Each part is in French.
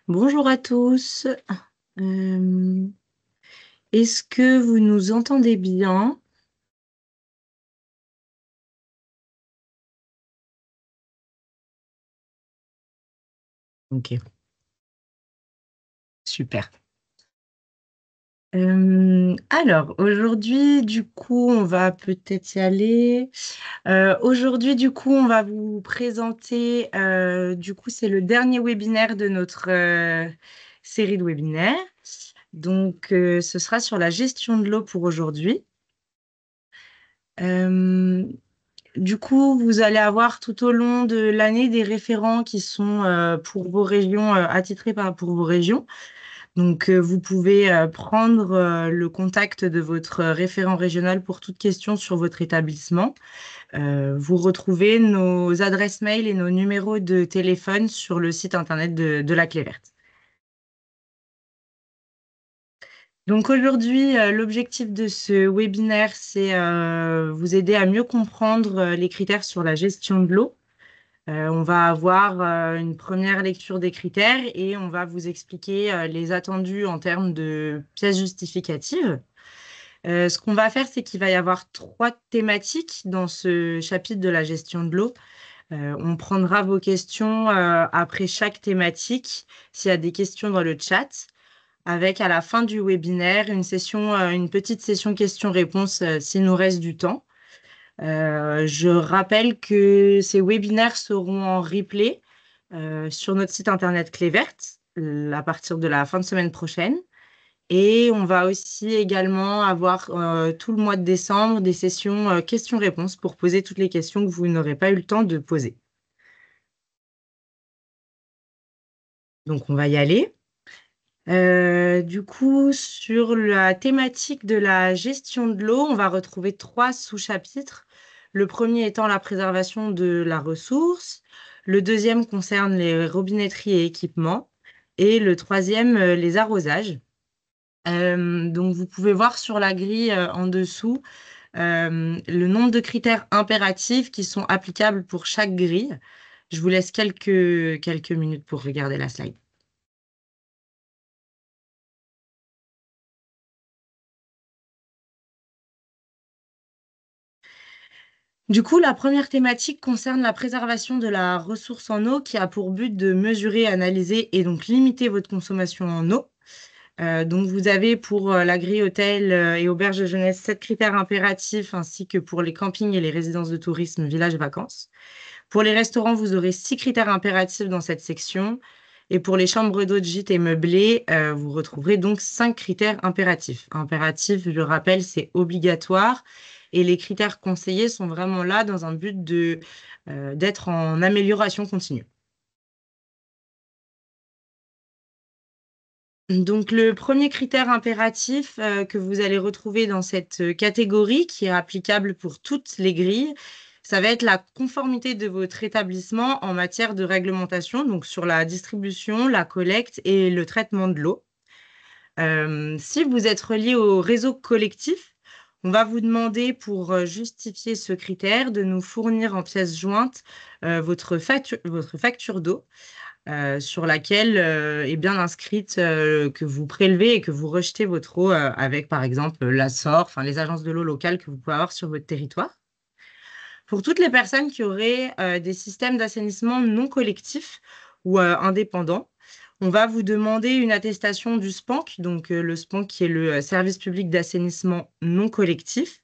Bonjour à tous. Euh, Est-ce que vous nous entendez bien? Ok, super. Alors, aujourd'hui, du coup, on va peut-être y aller. Aujourd'hui, du coup, on va vous présenter, du coup, c'est le dernier webinaire de notre série de webinaires. Donc, ce sera sur la gestion de l'eau pour aujourd'hui. Euh, Du coup, vous allez avoir tout au long de l'année des référents qui sont pour vos régions, attitrés pour vos régions. Donc, vous pouvez prendre le contact de votre référent régional pour toute question sur votre établissement. Vous retrouvez nos adresses mail et nos numéros de téléphone sur le site internet de la Clé Verte. Donc aujourd'hui, l'objectif de ce webinaire, c'est vous aider à mieux comprendre les critères sur la gestion de l'eau. On va avoir une première lecture des critères et on va vous expliquer les attendus en termes de pièces justificatives. Ce qu'on va faire, c'est qu'il va y avoir trois thématiques dans ce chapitre de la gestion de l'eau. On prendra vos questions après chaque thématique, s'il y a des questions dans le chat, avec à la fin du webinaire une petite session questions-réponses s'il nous reste du temps. Je rappelle que ces webinaires seront en replay sur notre site internet Clé Verte à partir de la fin de semaine prochaine. Et on va aussi également avoir tout le mois de décembre des sessions questions-réponses pour poser toutes les questions que vous n'aurez pas eu le temps de poser. Donc on va y aller. Du coup, sur la thématique de la gestion de l'eau, on va retrouver trois sous-chapitres. Le premier étant la préservation de la ressource, le deuxième concerne les robinetteries et équipements, et le troisième, les arrosages. Donc, vous pouvez voir sur la grille en dessous le nombre de critères impératifs qui sont applicables pour chaque grille. Je vous laisse quelques minutes pour regarder la slide. Du coup, la première thématique concerne la préservation de la ressource en eau qui a pour but de mesurer, analyser et donc limiter votre consommation en eau. Donc, vous avez pour la grille hôtel et auberge de jeunesse 7 critères impératifs ainsi que pour les campings et les résidences de tourisme, villages vacances. Pour les restaurants, vous aurez 6 critères impératifs dans cette section. Et pour les chambres d'eau de gîte et meublés, vous retrouverez donc 5 critères impératifs. Impératif, je le rappelle, c'est obligatoire. Et les critères conseillés sont vraiment là dans un but d'être en amélioration continue. Donc, le premier critère impératif que vous allez retrouver dans cette catégorie, qui est applicable pour toutes les grilles, ça va être la conformité de votre établissement en matière de réglementation, donc sur la distribution, la collecte et le traitement de l'eau. Si vous êtes relié au réseau collectif, on va vous demander pour justifier ce critère de nous fournir en pièces jointes votre facture d'eau sur laquelle est bien inscrite que vous prélevez et que vous rejetez votre eau avec, par exemple, la SOR, enfin les agences de l'eau locales que vous pouvez avoir sur votre territoire. Pour toutes les personnes qui auraient des systèmes d'assainissement non collectifs ou indépendants, on va vous demander une attestation du SPANC, donc le SPANC qui est le service public d'assainissement non collectif,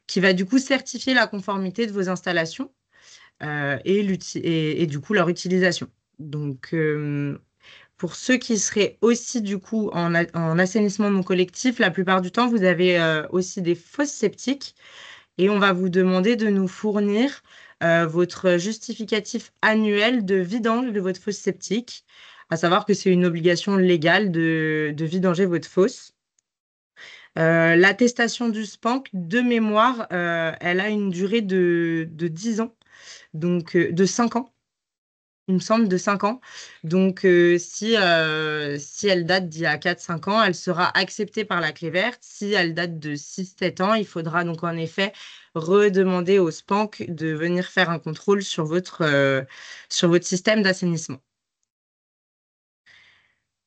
qui va du coup certifier la conformité de vos installations et du coup leur utilisation. Donc, pour ceux qui seraient aussi du coup en assainissement non collectif, la plupart du temps, vous avez aussi des fosses septiques et on va vous demander de nous fournir votre justificatif annuel de vidange de votre fosse septique, à savoir que c'est une obligation légale de vidanger votre fosse. L'attestation du SPANC, de mémoire, elle a une durée de 10 ans, donc de 5 ans il me semble, de 5 ans. Donc, si elle date d'il y a 4-5 ans, elle sera acceptée par la clé verte. Si elle date de 6-7 ans, il faudra donc en effet redemander au SPANC de venir faire un contrôle sur votre système d'assainissement.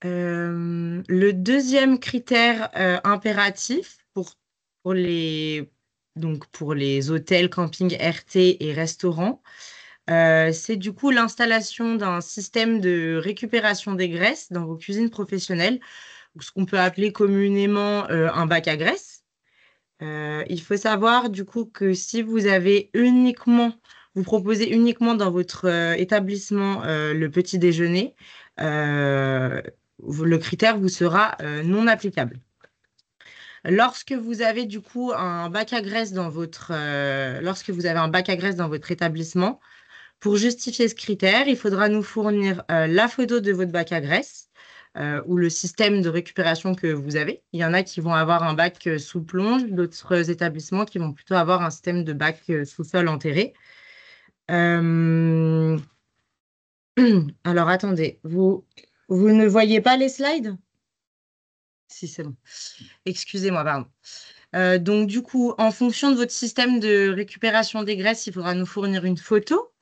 Le deuxième critère impératif pour pour les hôtels, campings, RT et restaurants, c'est du coup l'installation d'un système de récupération des graisses dans vos cuisines professionnelles, ou ce qu'on peut appeler communément un bac à graisse. Il faut savoir du coup que si vous proposez uniquement dans votre établissement le petit déjeuner, euh, le critère vous sera non applicable. Lorsque vous avez du coup un bac à graisse lorsque vous avez un bac à graisse dans votre établissement, pour justifier ce critère, il faudra nous fournir la photo de votre bac à graisse ou le système de récupération que vous avez. Il y en a qui vont avoir un bac sous plonge, d'autres établissements qui vont plutôt avoir un système de bac sous sol enterré. Euh, Alors attendez, vous ne voyez pas les slides? Si, c'est bon. Excusez-moi, pardon. Donc du coup, en fonction de votre système de récupération des graisses, il faudra nous fournir une photo.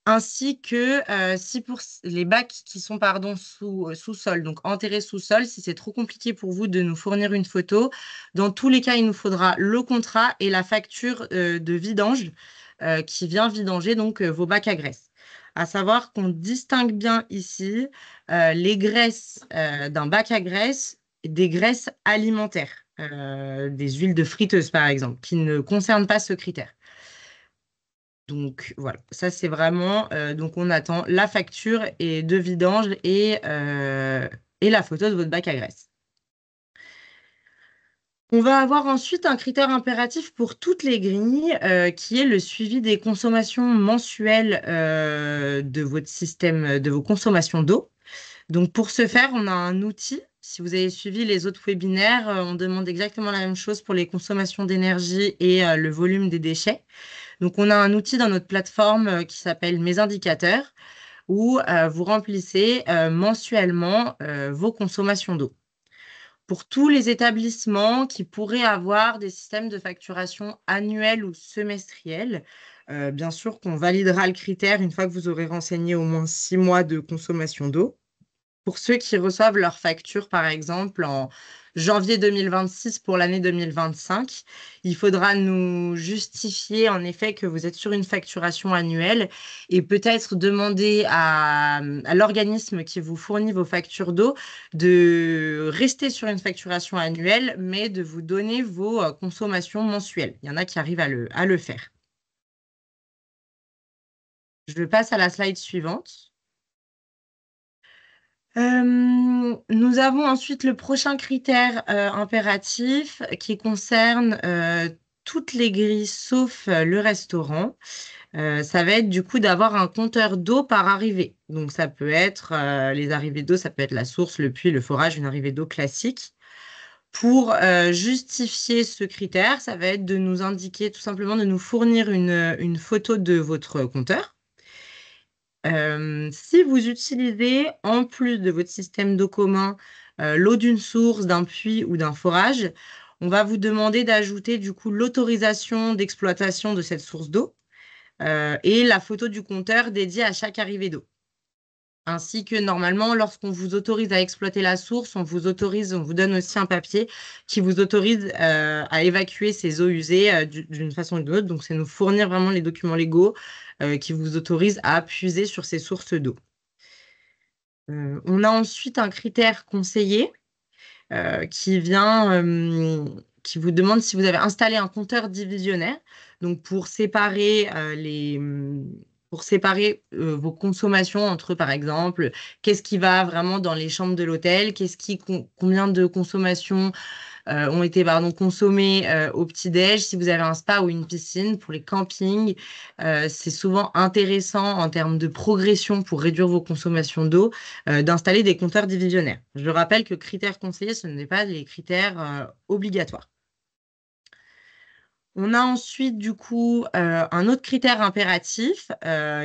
Ainsi que si pour les bacs qui sont pardon, sous-sol, donc enterrés sous-sol, si c'est trop compliqué pour vous de nous fournir une photo, dans tous les cas, il nous faudra le contrat et la facture de vidange qui vient vidanger donc vos bacs à graisse. À savoir qu'on distingue bien ici les graisses d'un bac à graisse des graisses alimentaires, des huiles de friteuse par exemple, qui ne concernent pas ce critère. Donc voilà, ça c'est vraiment. Donc on attend la facture et de vidange et la photo de votre bac à graisse. On va avoir ensuite un critère impératif pour toutes les grilles qui est le suivi des consommations mensuelles de votre système, de vos consommations d'eau. Donc pour ce faire, on a un outil. Si vous avez suivi les autres webinaires, on demande exactement la même chose pour les consommations d'énergie et le volume des déchets. Donc, on a un outil dans notre plateforme qui s'appelle Mes indicateurs, où vous remplissez mensuellement vos consommations d'eau. Pour tous les établissements qui pourraient avoir des systèmes de facturation annuels ou semestriels, bien sûr qu'on validera le critère une fois que vous aurez renseigné au moins 6 mois de consommation d'eau. Pour ceux qui reçoivent leur facture, par exemple, en janvier 2026 pour l'année 2025, il faudra nous justifier en effet que vous êtes sur une facturation annuelle et peut-être demander à l'organisme qui vous fournit vos factures d'eau de rester sur une facturation annuelle, mais de vous donner vos consommations mensuelles. Il y en a qui arrivent à le faire. Je passe à la slide suivante. Nous avons ensuite le prochain critère impératif qui concerne toutes les grilles sauf le restaurant. Ça va être du coup d'avoir un compteur d'eau par arrivée. Donc ça peut être les arrivées d'eau, ça peut être la source, le puits, le forage, une arrivée d'eau classique. Pour justifier ce critère, ça va être de nous indiquer tout simplement de nous fournir une photo de votre compteur. Si vous utilisez, en plus de votre système d'eau commun, l'eau d'une source, d'un puits ou d'un forage, on va vous demander d'ajouter du coup l'autorisation d'exploitation de cette source d'eau et la photo du compteur dédié à chaque arrivée d'eau. Ainsi que normalement, lorsqu'on vous autorise à exploiter la source, on vous donne aussi un papier qui vous autorise à évacuer ces eaux usées d'une façon ou d'une autre. Donc, c'est nous fournir vraiment les documents légaux qui vous autorisent à puiser sur ces sources d'eau. On a ensuite un critère conseillé qui vous demande si vous avez installé un compteur divisionnaire, donc pour séparer vos consommations entre, par exemple, qu'est-ce qui va vraiment dans les chambres de l'hôtel, combien de consommations ont été consommées au petit-déj. Si vous avez un spa ou une piscine pour les campings, c'est souvent intéressant en termes de progression pour réduire vos consommations d'eau d'installer des compteurs divisionnaires. Je rappelle que critères conseillés, ce n'est pas des critères obligatoires. On a ensuite du coup un autre critère impératif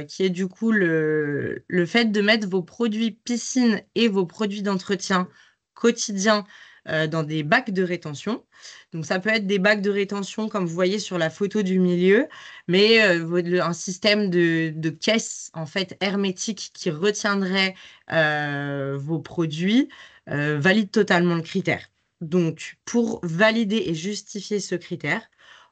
qui est du coup le fait de mettre vos produits piscine et vos produits d'entretien quotidien dans des bacs de rétention. Donc, ça peut être des bacs de rétention, comme vous voyez sur la photo du milieu, mais un système de caisse, en fait, hermétique qui retiendrait vos produits valide totalement le critère. Donc, pour valider et justifier ce critère,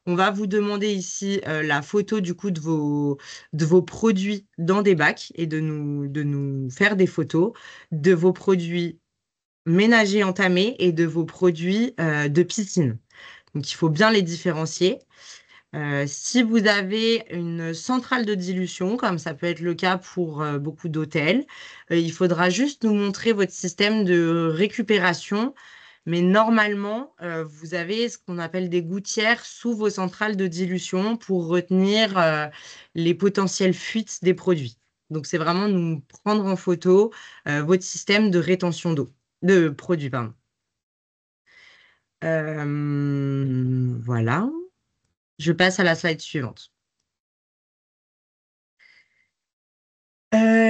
on va vous demander ici la photo du coup de vos produits dans des bacs et de nous faire des photos de vos produits ménagers entamés et de vos produits de piscine. Donc, il faut bien les différencier. Si vous avez une centrale de dilution, comme ça peut être le cas pour beaucoup d'hôtels, il faudra juste nous montrer votre système de récupération. Mais normalement, vous avez ce qu'on appelle des gouttières sous vos centrales de dilution pour retenir les potentielles fuites des produits. Donc, c'est vraiment nous prendre en photo votre système de rétention d'eau, de produits, pardon. Voilà. Je passe à la slide suivante.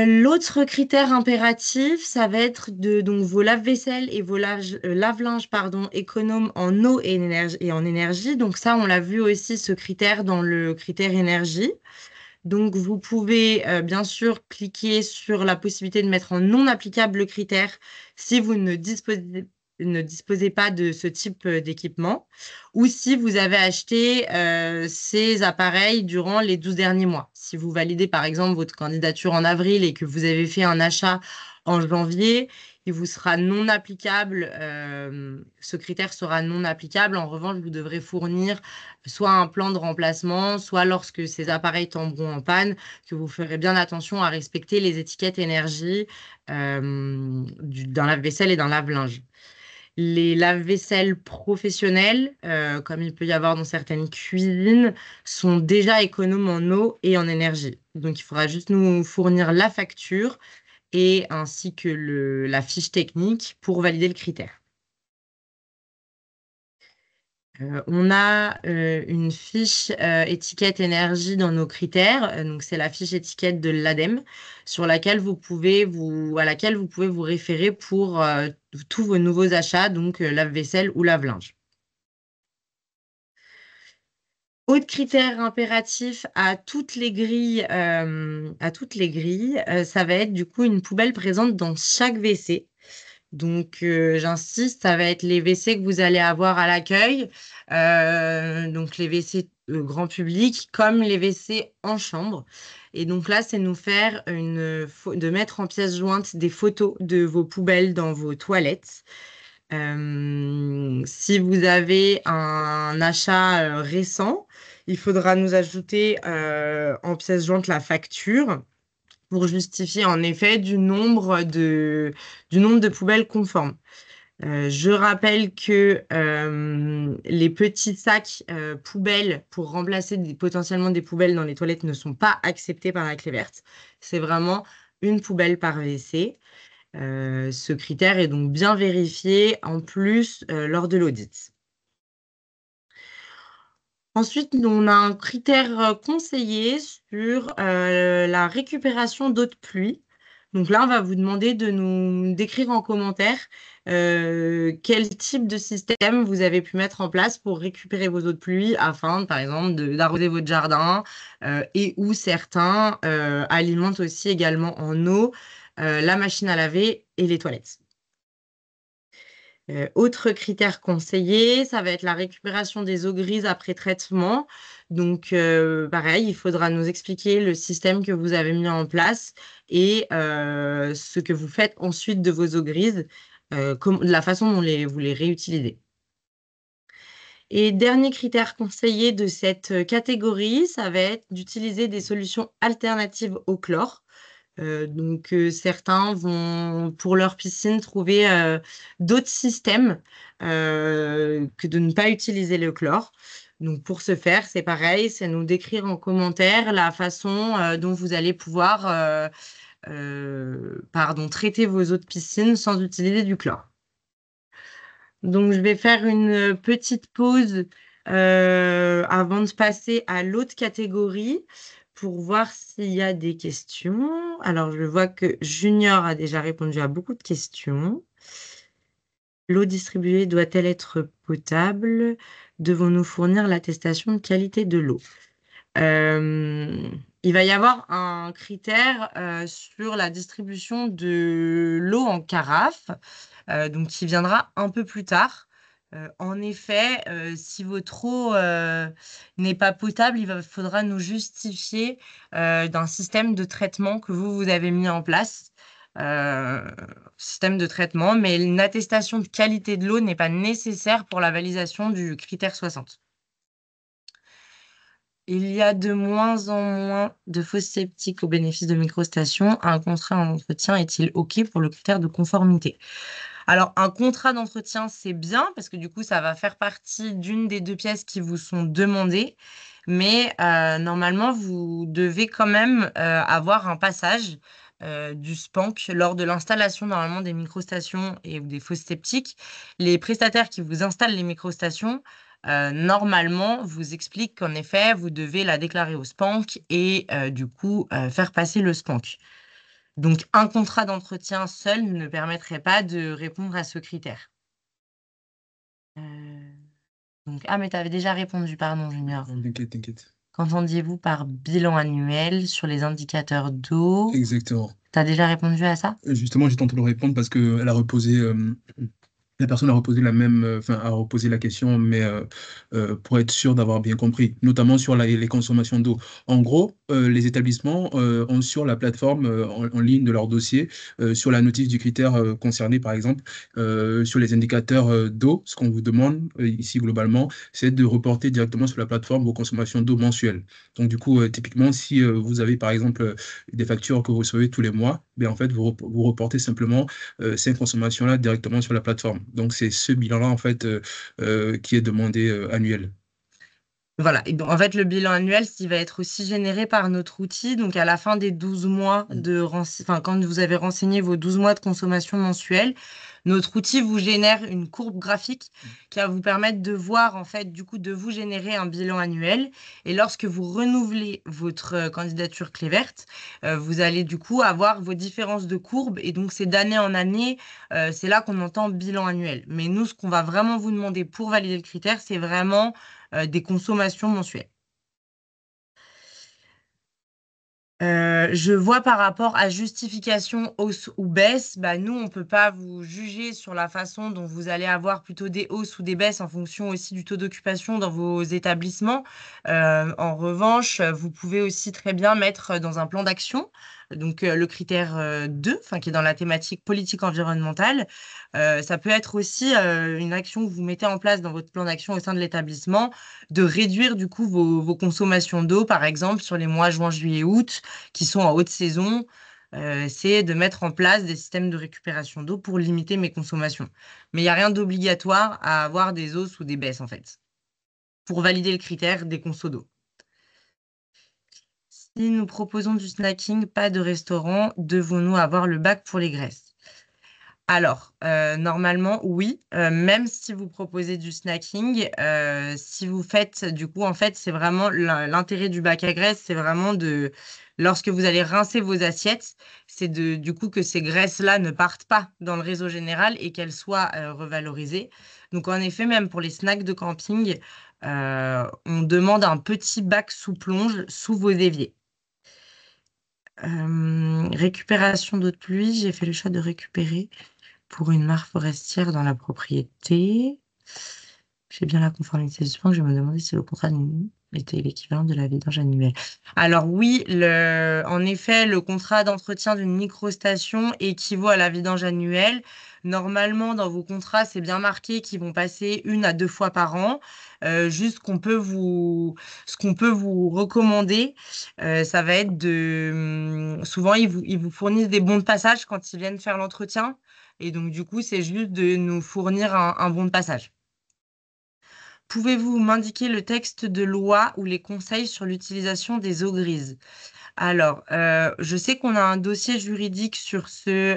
L'autre critère impératif, ça va être donc vos lave-vaisselle et vos lave-linge pardon, économes en eau et en énergie. Donc ça, on l'a vu aussi, ce critère dans le critère énergie. Donc vous pouvez bien sûr cliquer sur la possibilité de mettre en non applicable le critère si vous ne disposez pas de ce type d'équipement ou si vous avez acheté ces appareils durant les 12 derniers mois. Si vous validez par exemple votre candidature en avril et que vous avez fait un achat en janvier, il vous sera non applicable, ce critère sera non applicable. En revanche, vous devrez fournir soit un plan de remplacement, soit lorsque ces appareils tomberont en panne, que vous ferez bien attention à respecter les étiquettes énergie d'un lave-vaisselle et d'un lave-linge. Les lave-vaisselle professionnels, comme il peut y avoir dans certaines cuisines, sont déjà économes en eau et en énergie. Donc, il faudra juste nous fournir la facture et ainsi que la fiche technique pour valider le critère. On a une fiche étiquette énergie dans nos critères. Donc, c'est la fiche étiquette de l'ADEME sur laquelle à laquelle vous pouvez vous référer pour tous vos nouveaux achats, donc lave-vaisselle ou lave-linge. Autre critère impératif à toutes les grilles, ça va être du coup une poubelle présente dans chaque WC. Donc, j'insiste, ça va être les WC que vous allez avoir à l'accueil, donc les WC grand public, comme les WC en chambre. Et donc là, c'est nous faire de mettre en pièce jointe des photos de vos poubelles dans vos toilettes. Si vous avez un achat récent, il faudra nous ajouter en pièce jointe la facture pour justifier en effet du nombre de poubelles conformes. Je rappelle que les petits sacs poubelles pour remplacer potentiellement des poubelles dans les toilettes ne sont pas acceptés par la clé verte. C'est vraiment une poubelle par WC. Ce critère est donc bien vérifié en plus lors de l'audit. Ensuite, on a un critère conseillé sur la récupération d'eau de pluie. Donc là, on va vous demander de nous décrire en commentaire quel type de système vous avez pu mettre en place pour récupérer vos eaux de pluie afin, par exemple, d'arroser votre jardin et où certains alimentent aussi également en eau la machine à laver et les toilettes. Autre critère conseillé, ça va être la récupération des eaux grises après traitement. Donc, pareil, il faudra nous expliquer le système que vous avez mis en place et ce que vous faites ensuite de vos eaux grises, la façon dont vous les réutilisez. Et dernier critère conseillé de cette catégorie, ça va être d'utiliser des solutions alternatives au chlore. Donc, certains vont, pour leur piscine, trouver d'autres systèmes que de ne pas utiliser le chlore. Donc, pour ce faire, c'est pareil, c'est nous décrire en commentaire la façon dont vous allez pouvoir traiter vos eaux de piscine sans utiliser du chlore. Donc, je vais faire une petite pause avant de passer à l'autre catégorie pour voir s'il y a des questions. Alors, je vois que Junior a déjà répondu à beaucoup de questions. L'eau distribuée doit-elle être potable? Devons-nous fournir l'attestation de qualité de l'eau? Euh, il va y avoir un critère sur la distribution de l'eau en carafe, donc qui viendra un peu plus tard. En effet, si votre eau n'est pas potable, faudra nous justifier d'un système de traitement que vous avez mis en place. Euh, Système de traitement, mais une attestation de qualité de l'eau n'est pas nécessaire pour la validation du critère 60. Il y a de moins en moins de fausses sceptiques au bénéfice de microstations. Un contrat d'entretien est-il OK pour le critère de conformité? Alors, un contrat d'entretien, c'est bien parce que du coup, ça va faire partie d'une des deux pièces qui vous sont demandées. Mais normalement, vous devez quand même avoir un passage du SPANC lors de l'installation normalement des microstations et ou des fausses sceptiques. Les prestataires qui vous installent les microstations, normalement, vous expliquent qu'en effet, vous devez la déclarer au SPANC et du coup faire passer le SPANC. Donc, un contrat d'entretien seul ne permettrait pas de répondre à ce critère. Euh, mais tu avais déjà répondu, pardon, Junior. Non, t'inquiète, t'inquiète. Qu'entendiez-vous par bilan annuel sur les indicateurs d'eau? Exactement. Tu as déjà répondu à ça? Justement, j'ai tenté de le répondre parce que elle a reposé, la personne a reposé a reposé la question, mais pour être sûr d'avoir bien compris, notamment sur les consommations d'eau. En gros, les établissements ont sur la plateforme en ligne de leur dossier, sur la notice du critère concerné, par exemple, sur les indicateurs d'eau, ce qu'on vous demande ici globalement, c'est de reporter directement sur la plateforme vos consommations d'eau mensuelles. Donc, du coup, typiquement, si vous avez, par exemple, des factures que vous recevez tous les mois, ben, en fait, vous reportez simplement ces consommations-là directement sur la plateforme. Donc, c'est ce bilan-là, en fait, qui est demandé annuel. Voilà. Et donc, en fait, le bilan annuel, il va être aussi généré par notre outil. Donc, à la fin des 12 mois Mm. enfin, quand vous avez renseigné vos 12 mois de consommation mensuelle, notre outil vous génère une courbe graphique qui va vous permettre de voir, en fait, du coup, de vous générer un bilan annuel. Et lorsque vous renouvelez votre candidature clé verte, vous allez, du coup, avoir vos différences de courbes. Et donc, c'est d'année en année, c'est là qu'on entend bilan annuel. Mais nous, ce qu'on va vraiment vous demander pour valider le critère, c'est vraiment des consommations mensuelles. Je vois par rapport à justification hausse ou baisse, bah nous, on ne peut pas vous juger sur la façon dont vous allez avoir plutôt des hausses ou des baisses en fonction aussi du taux d'occupation dans vos établissements. En revanche, vous pouvez aussi très bien mettre dans un plan d'action, donc le critère 2, enfin, qui est dans la thématique politique environnementale. Ça peut être aussi une action que vous mettez en place dans votre plan d'action au sein de l'établissement, de réduire du coup vos consommations d'eau, par exemple, sur les mois juin, juillet, août qui sont en haute saison, c'est de mettre en place des systèmes de récupération d'eau pour limiter mes consommations. Mais il n'y a rien d'obligatoire à avoir des hausses ou des baisses, en fait, pour valider le critère des consos d'eau. Si nous proposons du snacking, pas de restaurant, devons-nous avoir le bac pour les graisses? Alors, normalement, oui, même si vous proposez du snacking, si vous faites, du coup, en fait, c'est vraiment l'intérêt du bac à graisse, c'est vraiment lorsque vous allez rincer vos assiettes, c'est du coup, que ces graisses-là ne partent pas dans le réseau général et qu'elles soient revalorisées. Donc, en effet, même pour les snacks de camping, on demande un petit bac sous plonge sous vos éviers. Récupération d'eau de pluie, j'ai fait le choix de récupérer pour une mare forestière dans la propriété. J'ai bien la conformité du plan. Je me demandais si le contrat était l'équivalent de la vidange annuelle. Alors oui, en effet, le contrat d'entretien d'une microstation équivaut à la vidange annuelle. Normalement, dans vos contrats, c'est bien marqué qu'ils vont passer 1 à 2 fois par an. Juste ce qu'on peut vous recommander, ça va être souvent, ils vous fournissent des bons de passage quand ils viennent faire l'entretien. Et donc, du coup, c'est juste de nous fournir un bon de passage. Pouvez-vous m'indiquer le texte de loi ou les conseils sur l'utilisation des eaux grises? Alors, je sais qu'on a un dossier juridique sur ces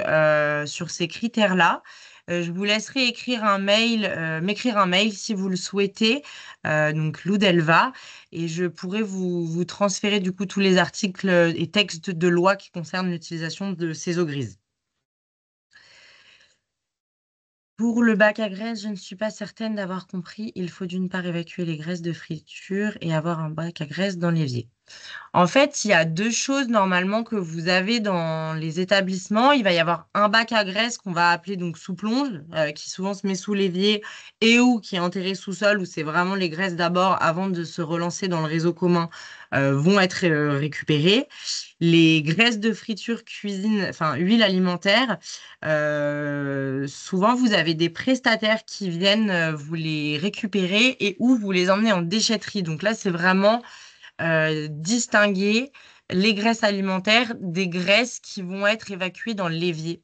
critères-là. Je vous laisserai m'écrire un mail si vous le souhaitez, donc Lou Delva, et je pourrai vous transférer du coup tous les articles et textes de loi qui concernent l'utilisation de ces eaux grises. Pour le bac à graisse, je ne suis pas certaine d'avoir compris. Il faut d'une part évacuer les graisses de friture et avoir un bac à graisse dans l'évier. En fait, il y a deux choses normalement que vous avez dans les établissements. Il va y avoir un bac à graisse qu'on va appeler donc sous-plonge, qui souvent se met sous l'évier et ou qui est enterré sous-sol, où c'est vraiment les graisses d'abord, avant de se relancer dans le réseau commun, vont être récupérées. Les graisses de friture, cuisine, enfin huile alimentaire, souvent vous avez des prestataires qui viennent vous les récupérer et ou vous les emmenez en déchetterie. Donc là, c'est vraiment distinguer les graisses alimentaires des graisses qui vont être évacuées dans l'évier,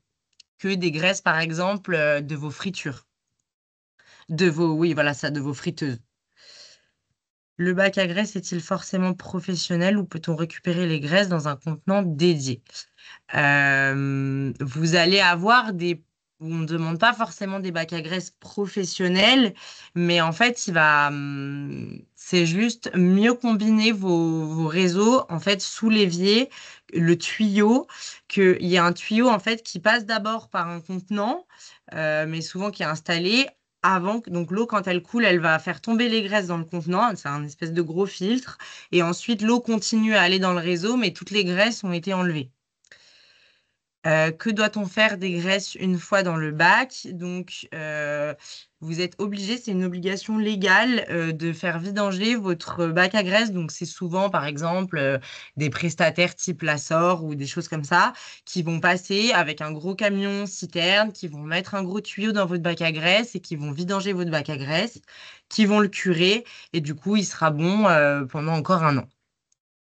que des graisses, par exemple, de vos fritures, oui, voilà ça, de vos friteuses. Le bac à graisse est-il forcément professionnel ou peut-on récupérer les graisses dans un contenant dédié? Vous allez avoir on ne demande pas forcément des bacs à graisse professionnels, mais en fait, c'est juste mieux combiner vos réseaux, en fait, sous l'évier, le tuyau, qu'il y a un tuyau, en fait, qui passe d'abord par un contenant, mais souvent qui est installé avant, donc l'eau, quand elle coule, elle va faire tomber les graisses dans le contenant, c'est un espèce de gros filtre, et ensuite l'eau continue à aller dans le réseau, mais toutes les graisses ont été enlevées. Que doit-on faire des graisses une fois dans le bac? Donc, vous êtes obligé, c'est une obligation légale de faire vidanger votre bac à graisse. Donc, c'est souvent, par exemple, des prestataires type Lassor ou des choses comme ça qui vont passer avec un gros camion citerne, qui vont mettre un gros tuyau dans votre bac à graisse et qui vont vidanger votre bac à graisse, qui vont le curer et du coup, il sera bon pendant encore un an.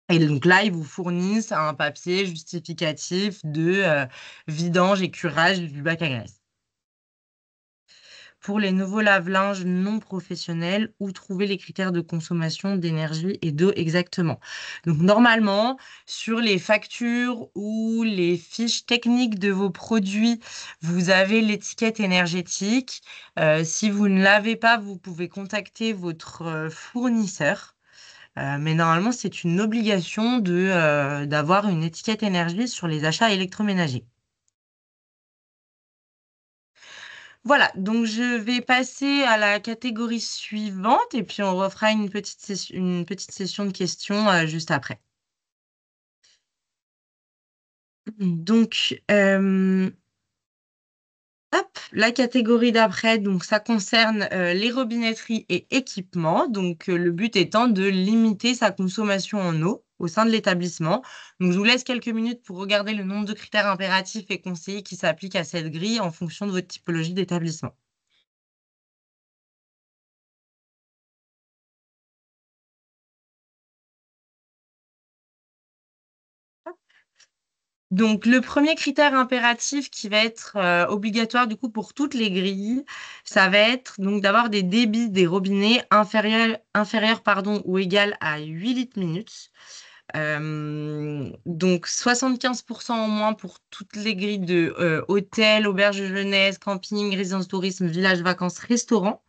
Et donc là, ils vous fournissent un papier justificatif de vidange et curage du bac à graisse. Pour les nouveaux lave-linges non professionnels, où trouver les critères de consommation d'énergie et d'eau exactement? Donc normalement, sur les factures ou les fiches techniques de vos produits, vous avez l'étiquette énergétique. Si vous ne l'avez pas, vous pouvez contacter votre fournisseur. Mais normalement, c'est une obligation d'avoir une étiquette énergie sur les achats électroménagers. Voilà, donc je vais passer à la catégorie suivante et puis on refera une petite session de questions juste après. Donc, hop, la catégorie d'après, donc ça concerne les robinetteries et équipements. Donc, le but étant de limiter sa consommation en eau au sein de l'établissement. Donc, je vous laisse quelques minutes pour regarder le nombre de critères impératifs et conseillés qui s'appliquent à cette grille en fonction de votre typologie d'établissement. Donc, le premier critère impératif qui va être obligatoire du coup pour toutes les grilles, ça va être donc d'avoir des débits des robinets inférieurs pardon, ou égal à 8 litres minutes. Donc 75% en moins pour toutes les grilles de hôtels, auberges de jeunesse, camping, résidence tourisme, village vacances, restaurant.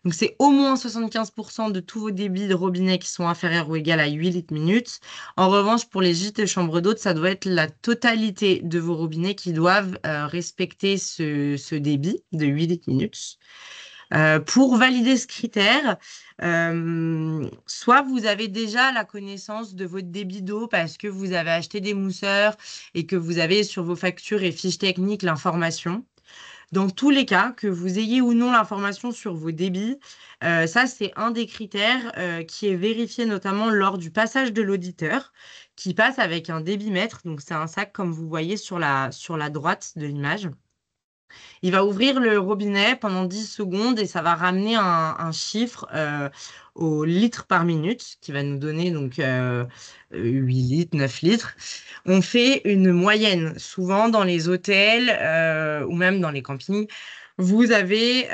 Donc, c'est au moins 75% de tous vos débits de robinet qui sont inférieurs ou égaux à 8 litres minutes. En revanche, pour les gîtes et chambres d'hôtes, ça doit être la totalité de vos robinets qui doivent respecter ce débit de 8 litres minutes. Pour valider ce critère, soit vous avez déjà la connaissance de votre débit d'eau parce que vous avez acheté des mousseurs et que vous avez sur vos factures et fiches techniques l'information. Dans tous les cas, que vous ayez ou non l'information sur vos débits, ça, c'est un des critères qui est vérifié notamment lors du passage de l'auditeur, qui passe avec un débitmètre. Donc, c'est un sac comme vous voyez sur la droite de l'image. Il va ouvrir le robinet pendant 10 secondes et ça va ramener un chiffre au litre par minute qui va nous donner donc 8 litres, 9 litres. On fait une moyenne. Souvent dans les hôtels ou même dans les campings, vous avez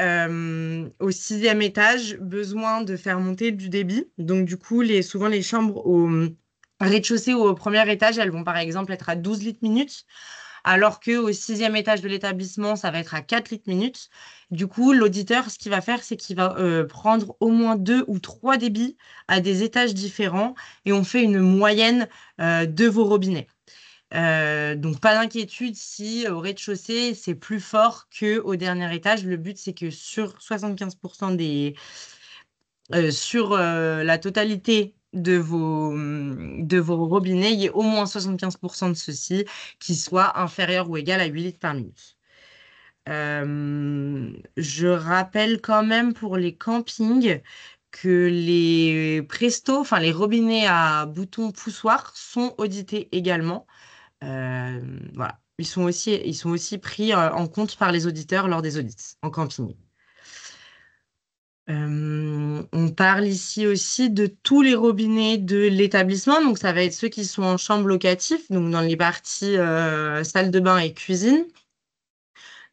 au 6e étage besoin de faire monter du débit. Donc du coup, souvent les chambres au rez-de-chaussée ou au premier étage, elles vont par exemple être à 12 litres minutes alors qu'au 6e étage de l'établissement, ça va être à 4 litres minutes. Du coup, l'auditeur, ce qu'il va faire, c'est qu'il va prendre au moins 2 ou 3 débits à des étages différents et on fait une moyenne de vos robinets. Donc, pas d'inquiétude si au rez-de-chaussée, c'est plus fort qu'au dernier étage. Le but, c'est que sur 75% sur la totalité de vos robinets, il y ait au moins 75% de ceux-ci qui soient inférieurs ou égal à 8 litres par minute. Je rappelle quand même pour les campings que les prestos, enfin les robinets à boutons poussoirs sont audités également. Voilà. Ils sont aussi pris en compte par les auditeurs lors des audits en camping. On parle ici aussi de tous les robinets de l'établissement. Donc, ça va être ceux qui sont en chambre locative, donc dans les parties salle de bain et cuisine.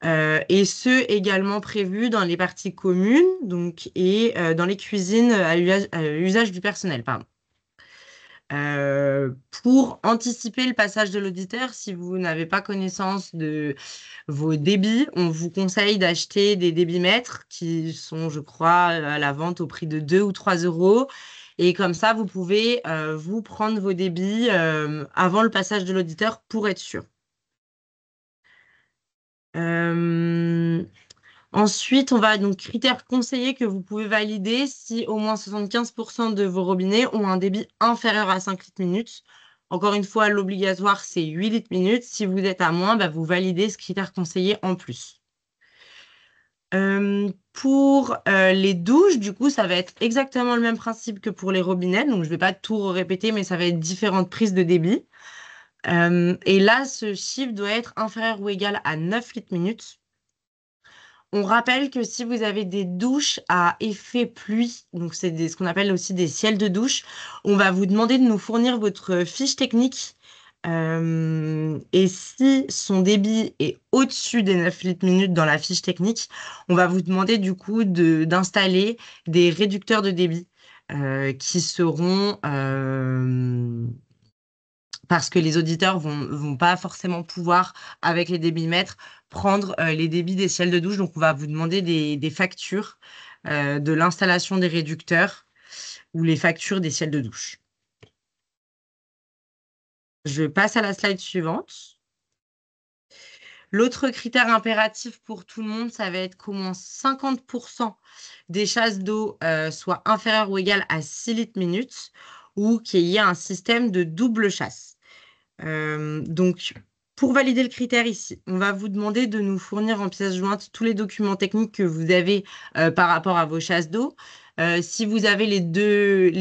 Et ceux également prévus dans les parties communes donc, et dans les cuisines à usage du personnel. Pardon. Pour anticiper le passage de l'auditeur, si vous n'avez pas connaissance de vos débits, on vous conseille d'acheter des débitmètres qui sont, je crois, à la vente au prix de 2 ou 3 euros. Et comme ça, vous pouvez vous prendre vos débits avant le passage de l'auditeur pour être sûr. Euh, Ensuite, on va donc critères conseillés que vous pouvez valider si au moins 75% de vos robinets ont un débit inférieur à 5 litres minutes. Encore une fois, l'obligatoire, c'est 8 litres minutes. Si vous êtes à moins, bah, vous validez ce critère conseillé en plus. Pour les douches, du coup, ça va être exactement le même principe que pour les robinets. Donc, je ne vais pas tout répéter, mais ça va être différentes prises de débit. Et là, ce chiffre doit être inférieur ou égal à 9 litres minutes. On rappelle que si vous avez des douches à effet pluie, donc c'est ce qu'on appelle aussi des ciels de douche, on va vous demander de nous fournir votre fiche technique. Et si son débit est au-dessus des 9 litres minutes dans la fiche technique, on va vous demander du coup d'installer des réducteurs de débit qui seront parce que les auditeurs vont pas forcément pouvoir, avec les débitmètres, prendre les débits des ciels de douche. Donc, on va vous demander des factures de l'installation des réducteurs ou les factures des ciels de douche. Je passe à la slide suivante. L'autre critère impératif pour tout le monde, ça va être qu'au moins 50% des chasses d'eau soient inférieures ou égales à 6 litres minutes ou qu'il y ait un système de double chasse. Donc, pour valider le critère ici, on va vous demander de nous fournir en pièce jointe tous les documents techniques que vous avez par rapport à vos chasses d'eau. Si vous avez les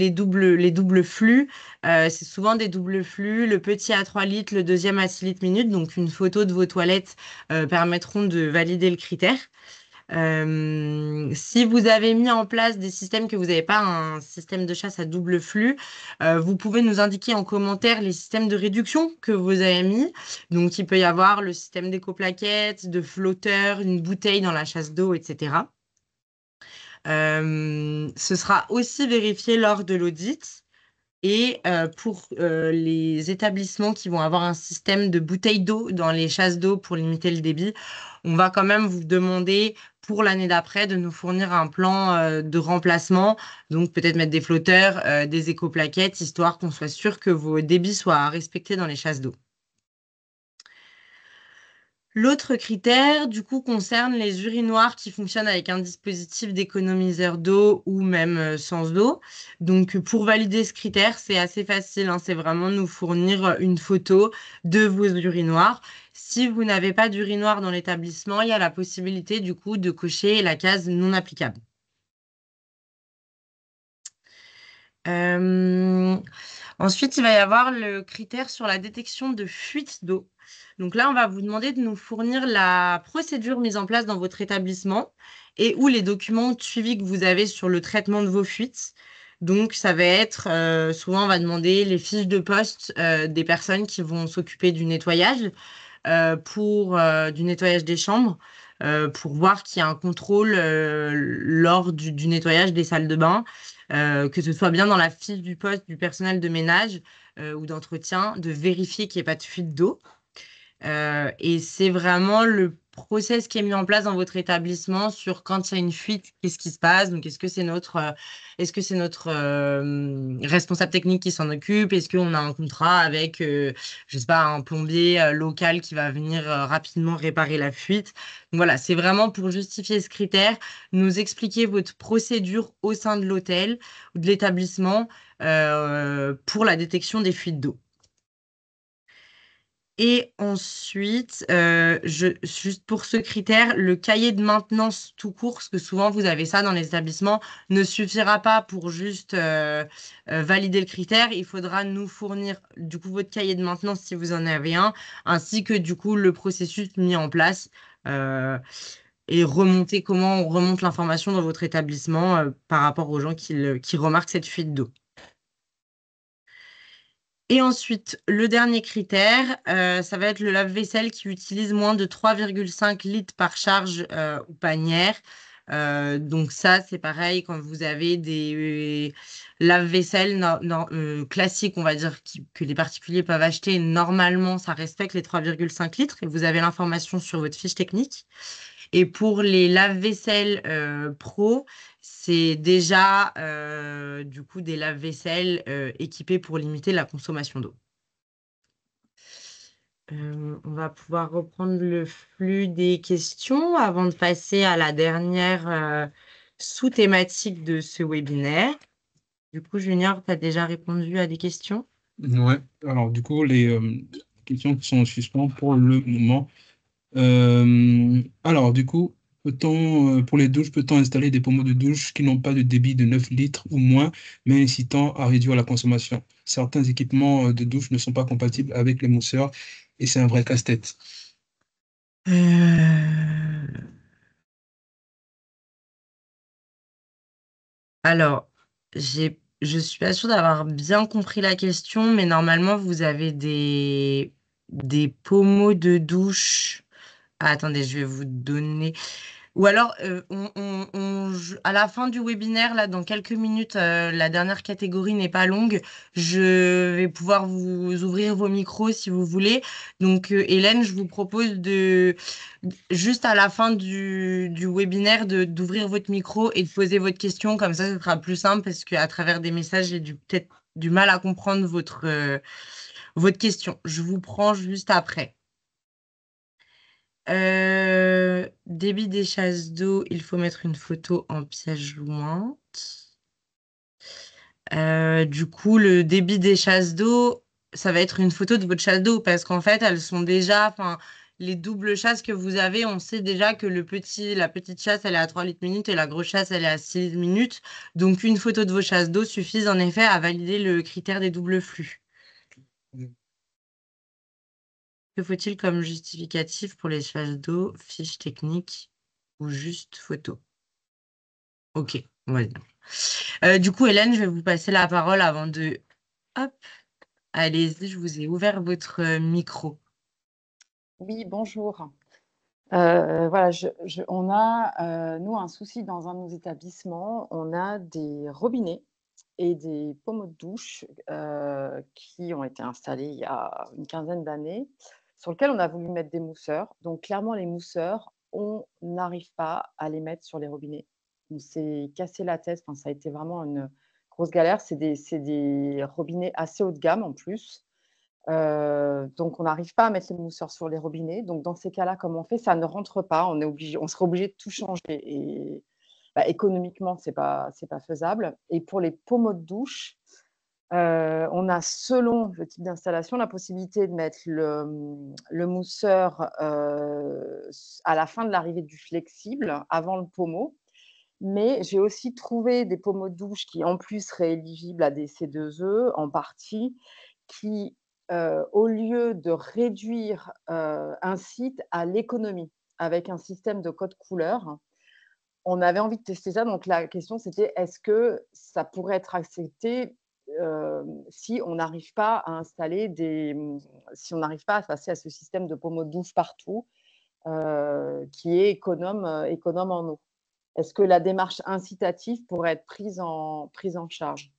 doubles flux, c'est souvent des doubles flux, le petit à 3 litres, le deuxième à 6 litres minutes. Donc, une photo de vos toilettes permettront de valider le critère. Si vous avez mis en place des systèmes que vous n'avez pas un système de chasse à double flux, vous pouvez nous indiquer en commentaire les systèmes de réduction que vous avez mis. Donc, il peut y avoir le système d'éco-plaquettes, de flotteurs, une bouteille dans la chasse d'eau, etc. Ce sera aussi vérifié lors de l'audit. Et pour les établissements qui vont avoir un système de bouteilles d'eau dans les chasses d'eau pour limiter le débit, on va quand même vous demander pour l'année d'après de nous fournir un plan de remplacement. Donc peut-être mettre des flotteurs, des éco-plaquettes, histoire qu'on soit sûr que vos débits soient respectés dans les chasses d'eau. L'autre critère, du coup, concerne les urinoirs qui fonctionnent avec un dispositif d'économiseur d'eau ou même sans eau. Donc, pour valider ce critère, c'est assez facile, hein, c'est vraiment nous fournir une photo de vos urinoirs. Si vous n'avez pas d'urinoir dans l'établissement, il y a la possibilité, du coup, de cocher la case non applicable. Ensuite, il va y avoir le critère sur la détection de fuite d'eau. Donc là, on va vous demander de nous fournir la procédure mise en place dans votre établissement et ou les documents de suivi que vous avez sur le traitement de vos fuites. Donc, ça va être, souvent, on va demander les fiches de poste des personnes qui vont s'occuper du nettoyage, du nettoyage des chambres, pour voir qu'il y a un contrôle lors du nettoyage des salles de bain, que ce soit bien dans la fiche du poste du personnel de ménage ou d'entretien, de vérifier qu'il n'y ait pas de fuite d'eau. Et c'est vraiment le process qui est mis en place dans votre établissement sur quand il y a une fuite, qu'est-ce qui se passe? Donc, est-ce que c'est notre responsable technique qui s'en occupe? Est-ce qu'on a un contrat avec, je sais pas, un plombier local qui va venir rapidement réparer la fuite? Donc, voilà, c'est vraiment pour justifier ce critère, nous expliquer votre procédure au sein de l'hôtel ou de l'établissement pour la détection des fuites d'eau. Et ensuite, juste pour ce critère, le cahier de maintenance tout court, parce que souvent vous avez ça dans les établissements, ne suffira pas pour juste valider le critère. Il faudra nous fournir du coup votre cahier de maintenance si vous en avez un, ainsi que du coup le processus mis en place euh, et remonter comment on remonte l'information dans votre établissement par rapport aux gens qui remarquent cette fuite d'eau. Et ensuite, le dernier critère, ça va être le lave-vaisselle qui utilise moins de 3,5 litres par charge ou panière. Donc ça, c'est pareil quand vous avez des lave-vaisselle classiques, on va dire, que les particuliers peuvent acheter. Normalement, ça respecte les 3,5 litres et vous avez l'information sur votre fiche technique. Et pour les lave-vaisselle pro, c'est déjà du coup des lave-vaisselle équipés pour limiter la consommation d'eau. On va pouvoir reprendre le flux des questions avant de passer à la dernière sous-thématique de ce webinaire. Du coup, Junior, tu as déjà répondu à des questions? Ouais, alors du coup, les questions qui sont en suspens pour le moment. Alors, du coup, pour les douches, peut-on installer des pommeaux de douche qui n'ont pas de débit de 9 litres ou moins, mais incitant à réduire la consommation? Certains équipements de douche ne sont pas compatibles avec les mousseurs et c'est un vrai casse-tête. Euh, Alors, je suis pas sûre d'avoir bien compris la question, mais normalement, vous avez des pommeaux de douche. Ah, attendez, je vais vous donner. Ou alors, à la fin du webinaire, là, dans quelques minutes, la dernière catégorie n'est pas longue. Je vais pouvoir vous ouvrir vos micros si vous voulez. Donc, Hélène, je vous propose juste à la fin du webinaire, d'ouvrir votre micro et de poser votre question. Comme ça, ce sera plus simple parce qu'à travers des messages, j'ai peut-être du mal à comprendre votre question. Je vous prends juste après. Débit des chasses d'eau, il faut mettre une photo en pièce jointe. Du coup, le débit des chasses d'eau, ça va être une photo de votre chasse d'eau parce qu'en fait, elles sont déjà, enfin, les doubles chasses que vous avez, on sait déjà que la petite chasse, elle est à 3 litres minutes et la grosse chasse, elle est à 6 litres minutes. Donc, une photo de vos chasses d'eau suffit en effet à valider le critère des doubles flux. Que faut-il comme justificatif pour les chasses d'eau, fiche technique ou juste photo? Ok, on va dire. Du coup, Hélène, je vais vous passer la parole avant de... Hop, allez-y, je vous ai ouvert votre micro. Oui, bonjour. Voilà, on a, nous, un souci dans un de nos établissements. On a des robinets et des pommeaux de douche qui ont été installés il y a une quinzaine d'années, sur lesquels on a voulu mettre des mousseurs. Donc, clairement, les mousseurs, on n'arrive pas à les mettre sur les robinets. On s'est cassé la tête. Enfin, ça a été vraiment une grosse galère. C'est des robinets assez haut de gamme en plus. Donc, on n'arrive pas à mettre les mousseurs sur les robinets. Donc, dans ces cas-là, comme on fait, ça ne rentre pas. On serait obligé de tout changer. Et économiquement, ce n'est pas faisable. Et pour les pommeaux de douche, on a, selon le type d'installation, la possibilité de mettre le mousseur à la fin de l'arrivée du flexible, avant le pommeau. Mais j'ai aussi trouvé des pommeaux de douche qui, en plus, seraient éligibles à des C2E en partie, qui, au lieu de réduire, incitent à l'économie avec un système de code couleur. On avait envie de tester ça, donc la question c'était: est-ce que ça pourrait être accepté si on n'arrive pas à installer si on n'arrive pas à passer à ce système de pommeau de douche partout, qui est économe en eau? Est-ce que la démarche incitative pourrait être prise en charge?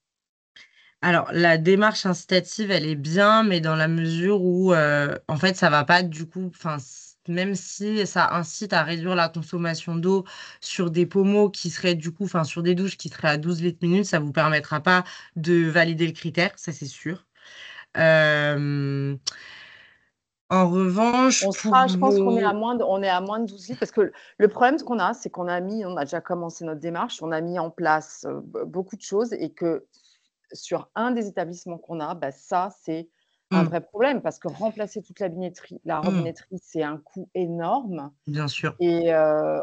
Alors, la démarche incitative, elle est bien, mais dans la mesure où, en fait, ça va pas du coup, enfin, même si ça incite à réduire la consommation d'eau sur des pommeaux qui seraient du coup, enfin sur des douches qui seraient à 12 litres minute, ça vous permettra pas de valider le critère, ça c'est sûr. Euh, En revanche, pour Je pense qu'on est à vos... moins on est à moins de 12 litres parce que le problème qu'on a, c'est on a déjà commencé notre démarche, on a mis en place beaucoup de choses et que sur un des établissements qu'on a, bah, ça, c'est un Hmm, vrai problème parce que remplacer toute la hmm, robinetterie, c'est un coût énorme. bien sûr. Et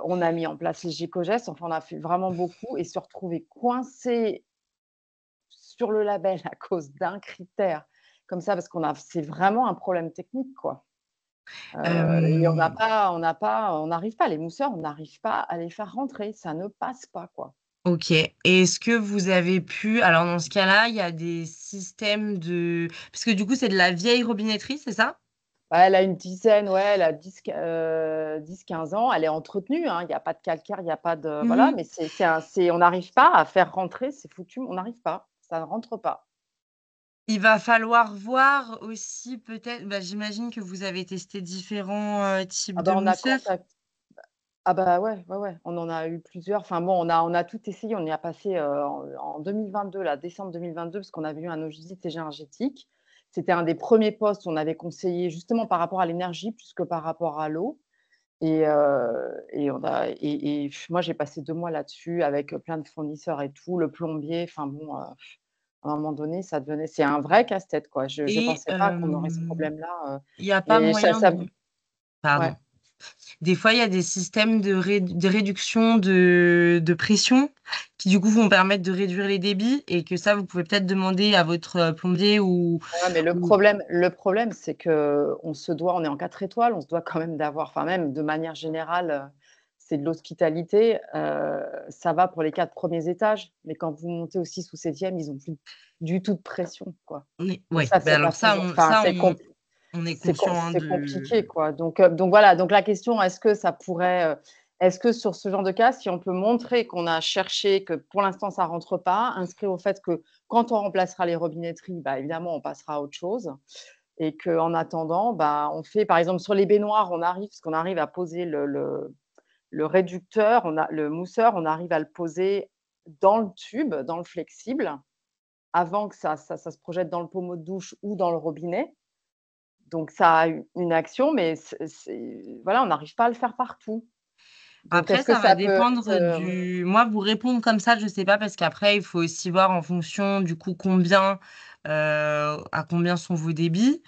on a mis en place les Gécogestes, enfin, on a fait vraiment beaucoup et se retrouver coincé sur le label à cause d'un critère comme ça, parce c'est vraiment un problème technique, quoi. Et Euh, on n'arrive pas, les mousseurs, on n'arrive pas à les faire rentrer, ça ne passe pas, quoi. Ok. Et est-ce que vous avez pu... Alors, dans ce cas-là, il y a des systèmes de... Parce que du coup, c'est de la vieille robinetterie, c'est ça? Ouais, elle a une dizaine, ouais, elle a 10-15 ans, elle est entretenue, hein, il y a pas de calcaire, il y a pas de voilà, Mhm. mais on n'arrive pas à faire rentrer, c'est foutu, on n'arrive pas, ça ne rentre pas. Il va falloir voir aussi peut-être... Bah, j'imagine que vous avez testé différents types Ah de bah, mousseurs. ah bah, ouais, ouais, ouais, on en a eu plusieurs. Enfin bon, on a tout essayé. On y a passé, en 2022, là, décembre 2022, parce qu'on avait eu un ogisite énergétique. C'était un des premiers postes où on avait conseillé justement par rapport à l'énergie plus que par rapport à l'eau et moi, j'ai passé 2 mois là-dessus avec, plein de fournisseurs et tout, le plombier, enfin bon, à un moment donné, c'est un vrai casse-tête, quoi. Je Et pensais pas qu'on aurait ce problème-là, il n'y a pas et moyen ça de... ouais. Pardon. Des fois, il y a des systèmes de réduction de pression qui, du coup, vont permettre de réduire les débits et que ça, vous pouvez peut-être demander à votre plombier Ouais, mais ou... le problème, c'est on est en 4 étoiles, on se doit quand même d'avoir enfin même de manière générale, c'est de l'hospitalité, ça va pour les 4 premiers étages, mais quand vous montez au 6 ou 7e, ils ont plus du tout de pression, quoi. Donc Ouais, ça, ben c'est pas alors ça, toujours enfin, on est conscient hein, c'est de... compliqué, quoi. Donc voilà, donc la question, est-ce que sur ce genre de cas, si on peut montrer qu'on a cherché, que pour l'instant ça rentre pas, inscrire au fait que quand on remplacera les robinetteries, bah, évidemment, on passera à autre chose et qu'en attendant, bah, on fait par exemple sur les baignoires, parce qu'on arrive à poser le réducteur, le mousseur, on arrive à le poser dans le tube, dans le flexible, avant que ça se projette dans le pommeau de douche ou dans le robinet. Donc ça a une action, mais voilà, on n'arrive pas à le faire partout. Donc Après, est-ce que ça va ça peut dépendre être, du... Moi, vous répondre comme ça, je sais pas, parce qu'après, il faut aussi voir en fonction du coup à combien sont vos débits.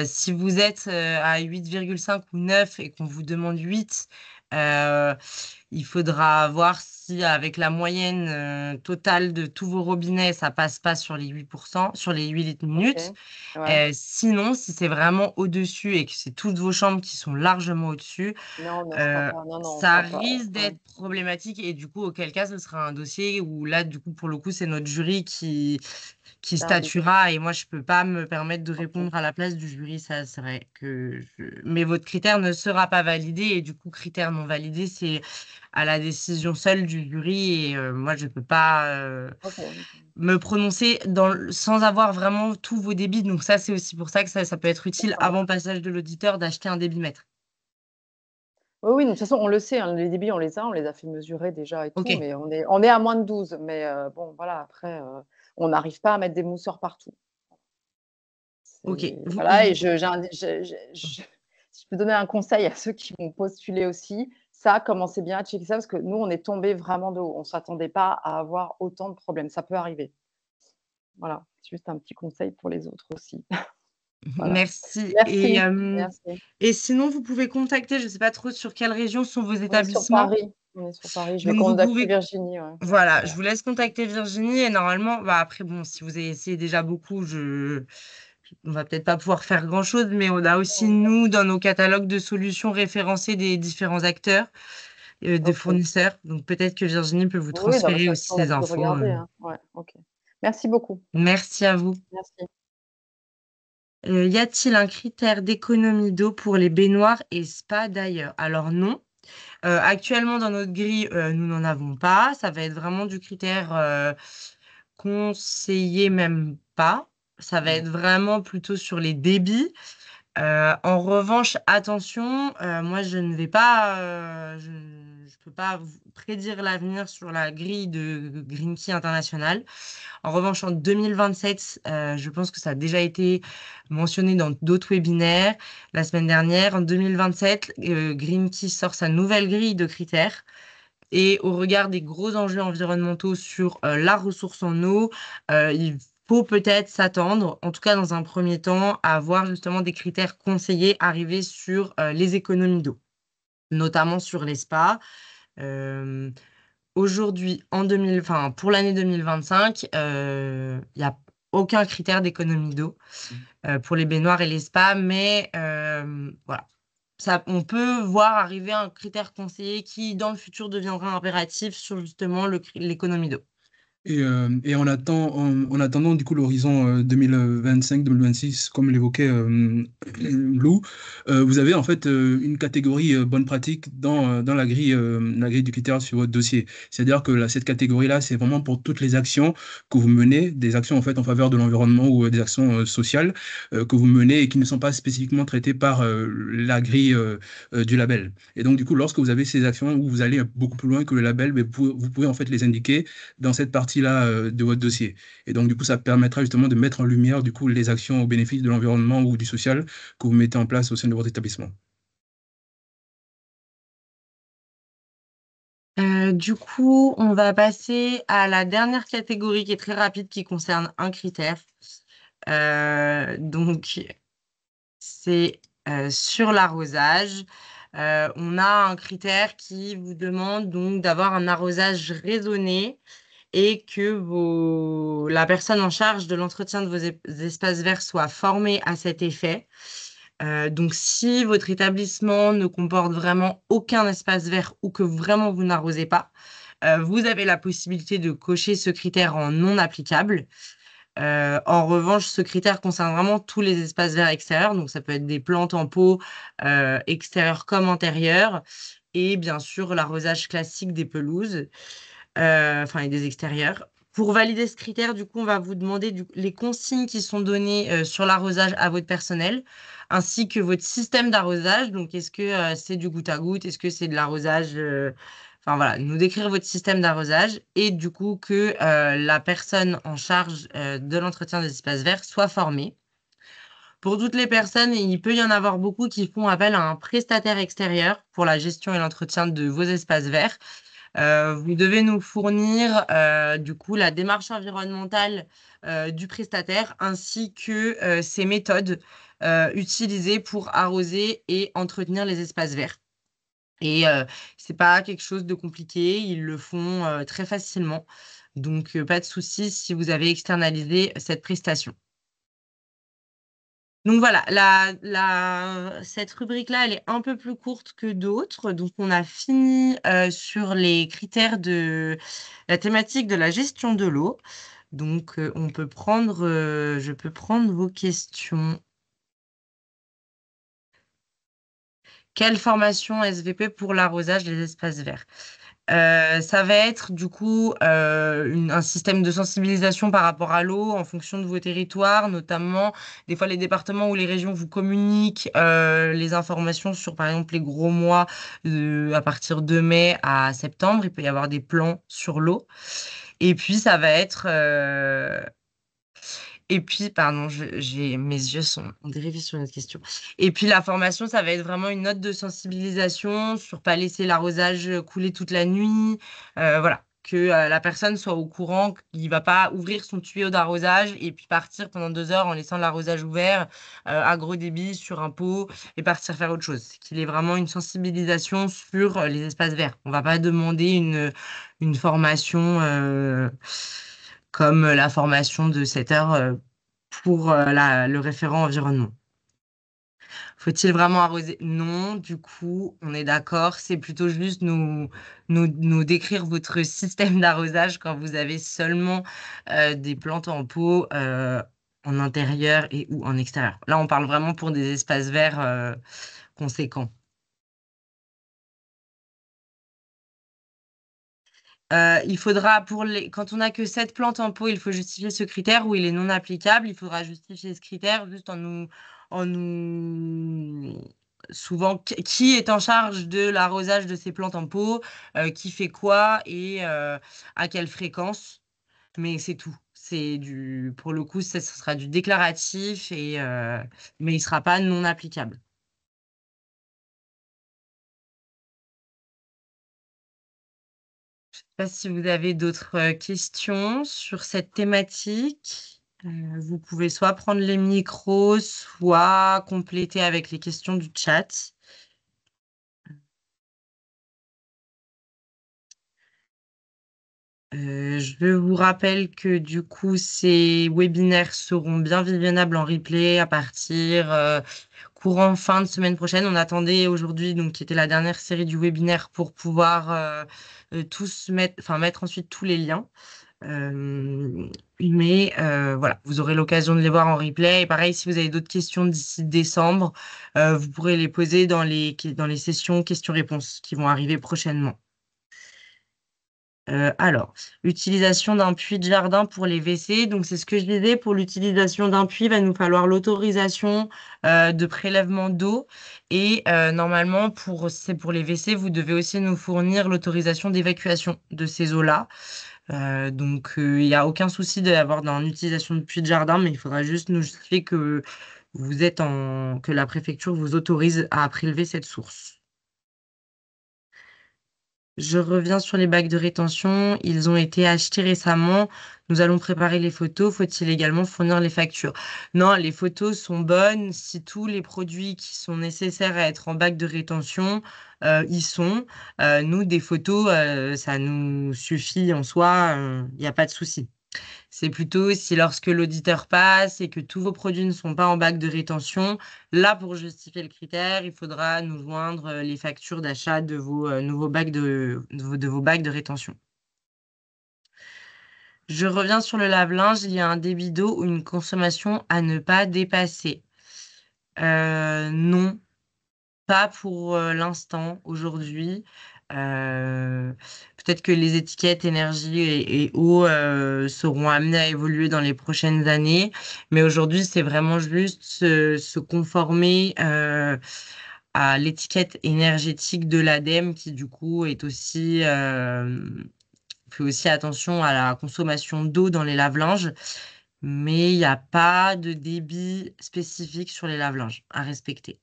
Si vous êtes à 8,5 ou 9 et qu'on vous demande 8, euh, il faudra voir si avec la moyenne totale de tous vos robinets, ça passe pas sur les 8%, sur les 8 litres minutes. OK, ouais. Sinon, si c'est vraiment au-dessus et que c'est toutes vos chambres qui sont largement au-dessus, Non, on ne fera pas. Non, non, on ça fera pas. risque Ouais. d'être problématique et du coup, auquel cas, ce sera un dossier où là, du coup, pour le coup, c'est notre jury qui L'arbitre. statuera et moi, je peux pas me permettre de OK. répondre à la place du jury. Ça, c'est vrai que mais votre critère ne sera pas validé et du coup, critère non validé, c'est à la décision seule du jury et moi, je peux pas OK, OK. me prononcer sans avoir vraiment tous vos débits. Donc ça, c'est aussi pour ça que ça peut être utile D'accord. avant passage de l'auditeur d'acheter un débitmètre. Oui, oui, de toute façon, on le sait, hein, les débits, on les a fait mesurer déjà et Ok, tout, mais on est à moins de 12. Mais bon, voilà, après, on n'arrive pas à mettre des mousseurs partout. ok. Voilà et je j'ai un je si je peux donner un conseil à ceux qui vont postuler aussi, ça, commencez bien à checker ça parce que nous, on est tombés vraiment de haut. On ne s'attendait pas à avoir autant de problèmes. Ça peut arriver. Voilà, c'est juste un petit conseil pour les autres aussi. Voilà. Merci. Merci, merci. Et sinon, vous pouvez contacter, je ne sais pas trop sur quelle région sont vos On est sur établissements. Paris, on est sur Paris. Je vais Donc, vous contacter pouvez, Virginie, ouais. voilà, je Voilà. vous laisse contacter Virginie et normalement, bah après, bon, si vous avez essayé déjà beaucoup, on va peut-être pas pouvoir faire grand-chose, mais on a aussi, Mmh. nous, dans nos catalogues de solutions, référencé des différents acteurs, des OK. fournisseurs. Donc, peut-être que Virginie peut vous Oui, non, mais transférer ça, aussi on a ces pu infos. regarder, hein. Ouais, OK. Merci beaucoup. Merci à vous. Merci. Y a-t-il un critère d'économie d'eau pour les baignoires et spas d'ailleurs? Alors non. Actuellement, dans notre grille, nous n'en avons pas. Ça va être vraiment du critère conseillé, même pas. Ça va Mmh. être vraiment plutôt sur les débits. En revanche, attention, moi je ne vais pas, je peux pas prédire l'avenir sur la grille de Green Key International. En revanche, en 2027, je pense que ça a déjà été mentionné dans d'autres webinaires la semaine dernière. En 2027, Green Key sort sa nouvelle grille de critères. Et au regard des gros enjeux environnementaux sur la ressource en eau, il faut peut-être s'attendre, en tout cas dans un premier temps, à avoir justement des critères conseillés arriver sur les économies d'eau, notamment sur les spas. Euh, Aujourd'hui, enfin, pour l'année 2025, il n'y a aucun critère d'économie d'eau pour les baignoires et les spas, mais voilà. Ça, on peut voir arriver un critère conseillé qui, dans le futur, deviendra impératif sur justement l'économie d'eau. Et en attendant du coup l'horizon 2025-2026, comme l'évoquait Lou, vous avez en fait une catégorie bonne pratique dans la grille du critère sur votre dossier. C'est-à-dire que cette catégorie-là, c'est vraiment pour toutes les actions que vous menez, des actions en fait en faveur de l'environnement ou des actions sociales que vous menez et qui ne sont pas spécifiquement traitées par la grille du label. Et donc du coup, lorsque vous avez ces actions où vous allez beaucoup plus loin que le label, mais vous pouvez en fait les indiquer dans cette partie-là de votre dossier. Et donc, du coup, ça permettra justement de mettre en lumière, du coup, les actions au bénéfice de l'environnement ou du social que vous mettez en place au sein de votre établissement. Du coup, on va passer à la dernière catégorie qui est très rapide, qui concerne un critère. Donc, c'est sur l'arrosage. On a un critère qui vous demande donc d'avoir un arrosage raisonné et que la personne en charge de l'entretien de vos espaces verts soit formée à cet effet. Donc, si votre établissement ne comporte vraiment aucun espace vert ou que vraiment vous n'arrosez pas, vous avez la possibilité de cocher ce critère en non applicable. En revanche, ce critère concerne vraiment tous les espaces verts extérieurs, donc ça peut être des plantes en pot extérieures comme intérieures, et bien sûr l'arrosage classique des pelouses, enfin et des extérieurs. Pour valider ce critère, du coup, on va vous demander les consignes qui sont données sur l'arrosage à votre personnel, ainsi que votre système d'arrosage. Donc, est-ce que c'est du goutte à goutte? Est-ce que c'est de l'arrosage Enfin voilà, nous décrire votre système d'arrosage et du coup que la personne en charge de l'entretien des espaces verts soit formée. Pour toutes les personnes, il peut y en avoir beaucoup qui font appel à un prestataire extérieur pour la gestion et l'entretien de vos espaces verts. Vous devez nous fournir du coup la démarche environnementale du prestataire ainsi que ses méthodes utilisées pour arroser et entretenir les espaces verts. Et c'est pas quelque chose de compliqué, ils le font très facilement. Donc pas de souci si vous avez externalisé cette prestation. Donc voilà, cette rubrique-là, elle est un peu plus courte que d'autres. Donc on a fini sur les critères de la thématique de la gestion de l'eau. Donc je peux prendre vos questions. Quelle formation SVP pour l'arrosage des espaces verts? Ça va être du coup un système de sensibilisation par rapport à l'eau en fonction de vos territoires, notamment des fois les départements ou les régions vous communiquent les informations sur par exemple les gros mois à partir de mai à septembre. Il peut y avoir des plans sur l'eau. Et puis ça va être et puis, pardon, mes yeux ont dérivé sur une autre question. Et puis, la formation, ça va être vraiment une note de sensibilisation sur pas laisser l'arrosage couler toute la nuit. Voilà, que la personne soit au courant qu'il va pas ouvrir son tuyau d'arrosage et puis partir pendant 2 heures en laissant l'arrosage ouvert à gros débit sur un pot et partir faire autre chose. Qu'il ait vraiment une sensibilisation sur les espaces verts. On va pas demander une formation comme la formation de 7 heures pour le référent environnement. Faut-il vraiment arroser? Non, du coup, on est d'accord. C'est plutôt juste nous décrire votre système d'arrosage quand vous avez seulement des plantes en pot en intérieur et ou en extérieur. Là, on parle vraiment pour des espaces verts conséquents. Il faudra quand on n'a que 7 plantes en pot, il faut justifier ce critère où il est non applicable. Il faudra justifier ce critère juste en nous... Souvent, qui est en charge de l'arrosage de ces plantes en pot, qui fait quoi et à quelle fréquence. Mais c'est tout. Pour le coup, ce sera du déclaratif mais il ne sera pas non applicable. Je ne sais pas si vous avez d'autres questions sur cette thématique. Vous pouvez soit prendre les micros, soit compléter avec les questions du chat. Je vous rappelle que du coup, ces webinaires seront bien visionnables en replay à partir courant fin de semaine prochaine. On attendait aujourd'hui, donc qui était la dernière série du webinaire, pour pouvoir tous mettre ensuite tous les liens. Voilà, vous aurez l'occasion de les voir en replay. Et pareil, si vous avez d'autres questions d'ici décembre, vous pourrez les poser dans les sessions questions-réponses qui vont arriver prochainement. Alors, utilisation d'un puits de jardin pour les WC. Donc, c'est ce que je disais. Pour l'utilisation d'un puits, il va nous falloir l'autorisation de prélèvement d'eau. Et normalement, c'est pour les WC, vous devez aussi nous fournir l'autorisation d'évacuation de ces eaux-là. Donc, il n'y a aucun souci d'avoir dans l'utilisation de puits de jardin, mais il faudra juste nous justifier que que la préfecture vous autorise à prélever cette source. Je reviens sur les bacs de rétention. Ils ont été achetés récemment. Nous allons préparer les photos. Faut-il également fournir les factures? Non, les photos sont bonnes. Si tous les produits qui sont nécessaires à être en bac de rétention y sont, nous, des photos, ça nous suffit en soi. Il n'y a pas de souci. C'est plutôt si lorsque l'auditeur passe et que tous vos produits ne sont pas en bac de rétention, là, pour justifier le critère, il faudra nous joindre les factures d'achat de vos nouveaux bacs de vos bacs de rétention. Je reviens sur le lave-linge. Il y a un débit d'eau ou une consommation à ne pas dépasser. Non, pas pour l'instant, aujourd'hui. Peut-être que les étiquettes énergie et eau seront amenées à évoluer dans les prochaines années, mais aujourd'hui, c'est vraiment juste se conformer à l'étiquette énergétique de l'ADEME qui, du coup, fait aussi attention à la consommation d'eau dans les lave-linges, mais il n'y a pas de débit spécifique sur les lave-linges à respecter.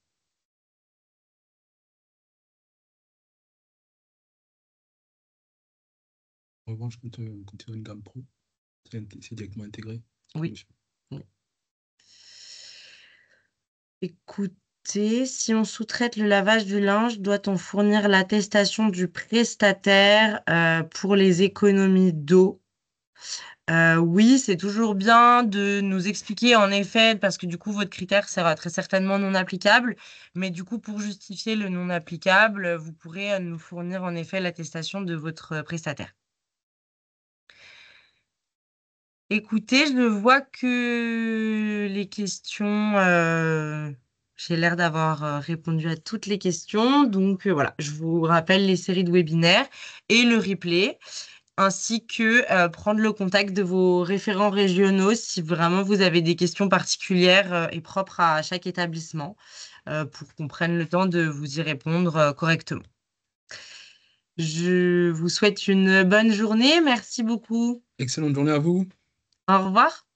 En revanche, quand tu as une gamme pro, c'est directement intégré. Oui. Oui. Écoutez, si on sous-traite le lavage du linge, doit-on fournir l'attestation du prestataire pour les économies d'eau? Oui, c'est toujours bien de nous expliquer en effet, parce que du coup, votre critère sera très certainement non applicable. Mais du coup, pour justifier le non applicable, vous pourrez nous fournir en effet l'attestation de votre prestataire. Écoutez, je vois que les questions, j'ai l'air d'avoir répondu à toutes les questions. Donc voilà, je vous rappelle les séries de webinaires et le replay, ainsi que prendre le contact de vos référents régionaux si vraiment vous avez des questions particulières et propres à chaque établissement pour qu'on prenne le temps de vous y répondre correctement. Je vous souhaite une bonne journée. Merci beaucoup. Excellente journée à vous. Au revoir.